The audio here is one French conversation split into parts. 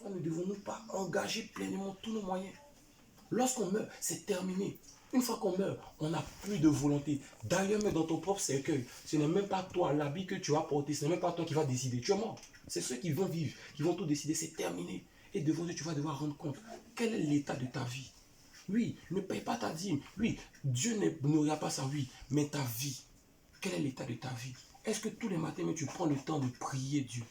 pourquoi ne devons-nous pas engager pleinement tous nos moyens? Lorsqu'on meurt, c'est terminé. Une fois qu'on meurt, on n'a plus de volonté. D'ailleurs, même dans ton propre cercueil, ce n'est même pas toi, l'habit que tu vas porter, ce n'est même pas toi qui vas décider. Tu es mort. C'est ceux qui vont vivre, qui vont tout décider. C'est terminé. Et devant Dieu, tu vas devoir rendre compte. Quel est l'état de ta vie? Oui, ne paye pas ta dîme. Oui, Dieu ne regarde pas ça, oui. Mais ta vie, quel est l'état de ta vie? Est-ce que tous les matins, tu prends le temps de prier Dieu?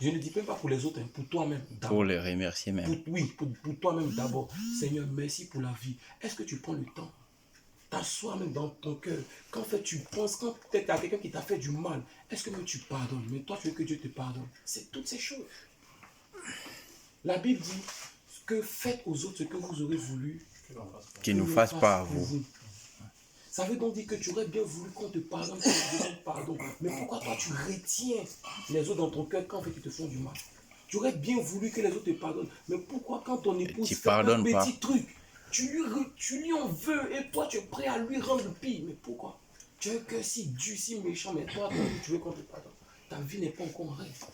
Je ne dis même pas pour les autres, hein, pour toi-même d'abord. Pour les remercier même. Pour toi-même d'abord. Seigneur, merci pour la vie. Est-ce que tu prends le temps? T'assois même dans ton cœur. Quand en fait tu penses, quand peut-être à quelqu'un qui t'a fait du mal, est-ce que même tu pardonnes? Mais toi, tu veux que Dieu te pardonne. C'est toutes ces choses. La Bible dit que faites aux autres ce que vous aurez voulu Qu'il ne fasse pas à pour vous. Ça veut donc dire que tu aurais bien voulu qu'on te pardonne, qu'on te demande pardon. Mais pourquoi toi tu retiens les autres dans ton cœur quand en fait ils te font du mal? Tu aurais bien voulu que les autres te pardonnent. Mais pourquoi quand ton épouse fait un petit truc, tu lui en veux et toi tu es prêt à lui rendre pire? Mais pourquoi? Tu as un cœur si dur, si méchant, mais toi tu veux qu'on te pardonne. Ta vie n'est pas encore en rêve.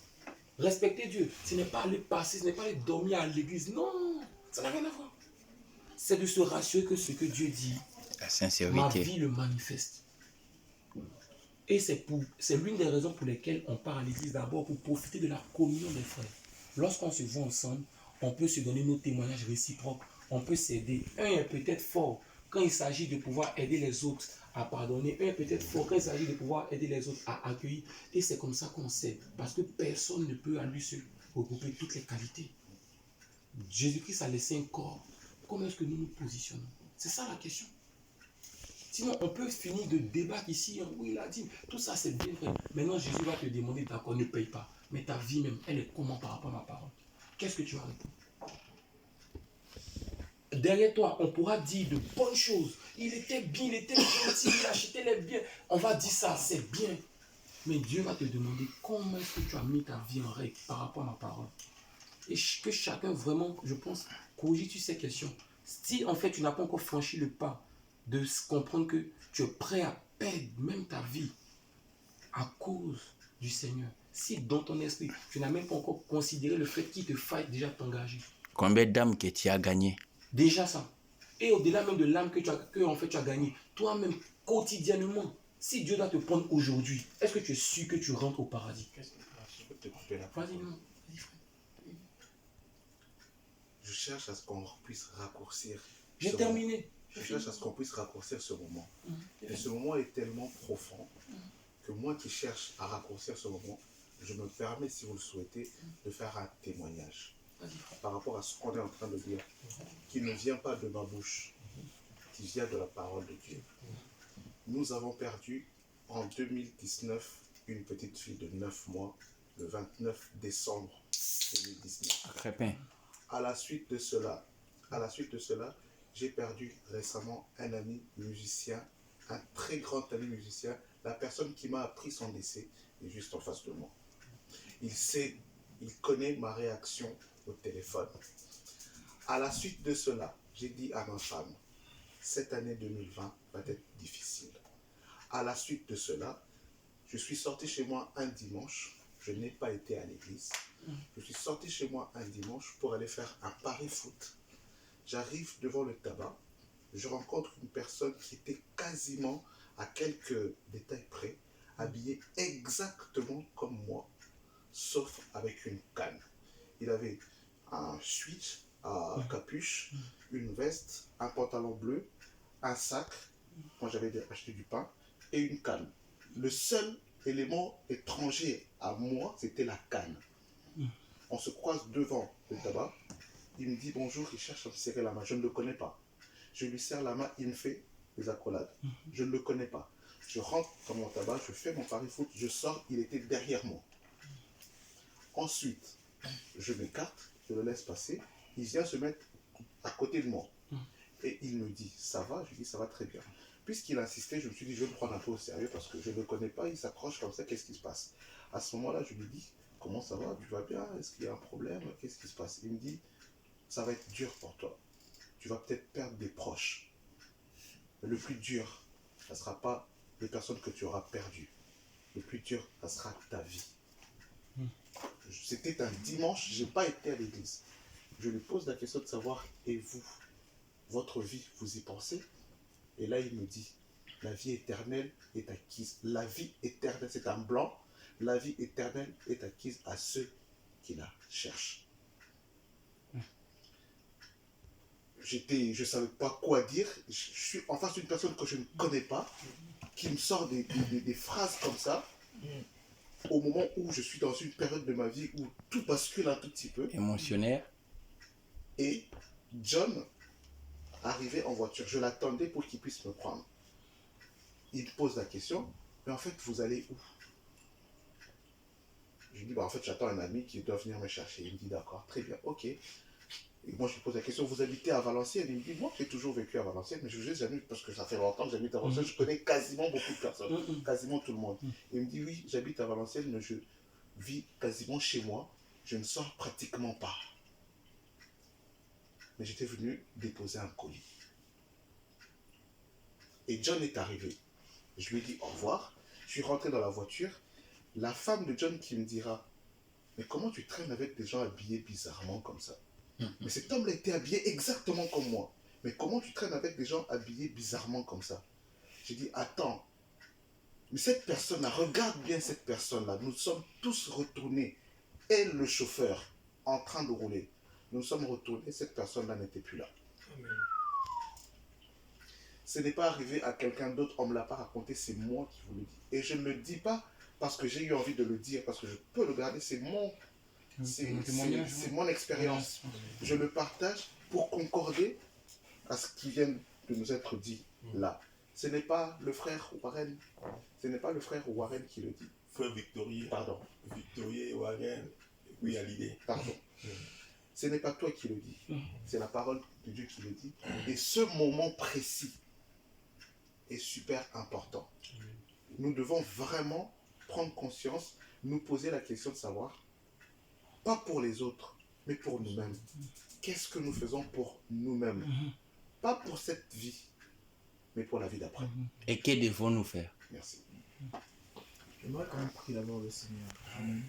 Respecter Dieu, ce n'est pas aller passer, ce n'est pas aller dormir à l'église. Non, ça n'a rien à voir. C'est de se rassurer que ce que Dieu dit, la sincérité, ma vie le manifeste. Et c'est l'une des raisons pour lesquelles on part à l'église d'abord, pour profiter de la communion des frères. Lorsqu'on se voit ensemble, on peut se donner nos témoignages réciproques, on peut s'aider. Un est peut-être fort quand il s'agit de pouvoir aider les autres à pardonner, un est peut-être fort quand il s'agit de pouvoir aider les autres à accueillir. Et c'est comme ça qu'on s'aide, parce que personne ne peut à lui seul regrouper toutes les qualités. Jésus-Christ a laissé un corps. Comment est-ce que nous nous positionnons? C'est ça la question. Sinon, on peut finir de débattre ici. Oui, il a dit, tout ça c'est bien vrai. Maintenant, Jésus va te demander, d'accord, ne paye pas. Mais ta vie même, elle est comment par rapport à ma parole? Qu'est-ce que tu vas répondre? Derrière toi, on pourra dire de bonnes choses. Il était bien, il était gentil, il achetait les biens. On va dire ça, c'est bien. Mais Dieu va te demander comment est-ce que tu as mis ta vie en règle par rapport à ma parole. Et que chacun vraiment, je pense, cogite sur ces questions. Si en fait tu n'as pas encore franchi le pas de comprendre que tu es prêt à perdre même ta vie à cause du Seigneur, si dans ton esprit tu n'as même pas encore considéré le fait qu'il te faille déjà t'engager. Combien d'âmes que tu as gagné? Déjà ça. Et au-delà même de l'âme que en fait tu as gagné, toi-même quotidiennement, si Dieu doit te prendre aujourd'hui, est-ce que tu es sûr que tu rentres au paradis? Je peux te couper la Vas-y, parole. non. Vas-y, frère. Je cherche à ce qu'on puisse raccourcir. J'ai terminé. Je cherche à ce qu'on puisse raccourcir ce moment. Et ce moment est tellement profond que moi qui cherche à raccourcir ce moment, je me permets, si vous le souhaitez, de faire un témoignage par rapport à ce qu'on est en train de dire, qui ne vient pas de ma bouche, qui vient de la parole de Dieu. Nous avons perdu en 2019 une petite fille de 9 mois, le 29 décembre 2019. Crépin. À la suite de cela, j'ai perdu récemment un ami musicien, un très grand ami musicien. La personne qui m'a appris son décès est juste en face de moi. Il connaît ma réaction au téléphone. À la suite de cela, j'ai dit à ma femme, cette année 2020 va être difficile. À la suite de cela, je suis sorti chez moi un dimanche. Je n'ai pas été à l'église. Je suis sorti chez moi un dimanche pour aller faire un pari foot. J'arrive devant le tabac. Je rencontre une personne qui était quasiment à quelques détails près, habillée exactement comme moi, sauf avec une canne. Il avait un switch à capuche, une veste, un pantalon bleu, un sac, moi j'avais acheté du pain, et une canne. Le seul élément étranger à moi, c'était la canne. On se croise devant le tabac, il me dit bonjour, il cherche à me serrer la main, je ne le connais pas. Je lui serre la main, il me fait des accolades. Je ne le connais pas. Je rentre dans mon tabac, je fais mon pari foot, je sors, il était derrière moi. Ensuite, je m'écarte, je le laisse passer, il vient se mettre à côté de moi. Et il me dit, ça va? Je lui dis, ça va très bien. Puisqu'il insistait, je me suis dit, je vais le prendre un peu au sérieux parce que je ne le connais pas, il s'accroche comme ça, qu'est-ce qui se passe? À ce moment-là, je lui dis, comment ça va? Tu vas bien? Est-ce qu'il y a un problème? Qu'est-ce qui se passe? Il me dit, ça va être dur pour toi. Tu vas peut-être perdre des proches. Mais le plus dur, ça ne sera pas les personnes que tu auras perdues. Le plus dur, ça sera ta vie. C'était un dimanche, je n'ai pas été à l'église. Je lui pose la question de savoir, et vous, votre vie, vous y pensez? Et là, il me dit, la vie éternelle est acquise. La vie éternelle, c'est un blanc. La vie éternelle est acquise à ceux qui la cherchent. Je ne savais pas quoi dire. Je suis en face d'une personne que je ne connais pas, qui me sort des phrases comme ça, au moment où je suis dans une période de ma vie où tout bascule un tout petit peu. Émotionnaire. Et John arrivait en voiture. Je l'attendais pour qu'il puisse me prendre. Il me pose la question, mais en fait, vous allez où? Je lui dis, bah, en fait, j'attends un ami qui doit venir me chercher. Il me dit, d'accord, très bien, ok. Et moi, je lui pose la question, vous habitez à Valenciennes? Il me dit, moi, j'ai toujours vécu à Valenciennes, mais je ne sais jamais, parce que ça fait longtemps que j'habite à Valenciennes, je connais quasiment beaucoup de personnes, quasiment tout le monde. Il me dit, oui, j'habite à Valenciennes, mais je vis quasiment chez moi, je ne sors pratiquement pas. Mais j'étais venu déposer un colis. Et John est arrivé. Je lui ai dit au revoir, je suis rentré dans la voiture. La femme de John qui me dira, mais comment tu traînes avec des gens habillés bizarrement comme ça? Mais cet homme-là était habillé exactement comme moi. Mais comment tu traînes avec des gens habillés bizarrement comme ça? J'ai dit, attends, mais cette personne-là, regarde bien cette personne-là. Nous sommes tous retournés. Elle, le chauffeur, en train de rouler. Nous sommes retournés, cette personne-là n'était plus là. Amen. Ce n'est pas arrivé à quelqu'un d'autre, on ne me l'a pas raconté, c'est moi qui vous le dis. Et je ne le dis pas parce que j'ai eu envie de le dire, parce que je peux le garder, c'est mon expérience. Je le partage pour concorder à ce qui vient de nous être dit là. Ce n'est pas le frère Warren, ce n'est pas le frère Warren qui le dit. Frère Victorier. Pardon. Victorier, Warren, oui, à l'idée. Pardon. Ce n'est pas toi qui le dis, c'est la parole de Dieu qui le dit. Et ce moment précis est super important. Nous devons vraiment prendre conscience, nous poser la question de savoir, pas pour les autres, mais pour nous-mêmes. Qu'est-ce que nous faisons pour nous-mêmes? Pas pour cette vie, mais pour la vie d'après. Et que devons-nous faire? Merci. J'aimerais quand même prier la mort du Seigneur. Amen.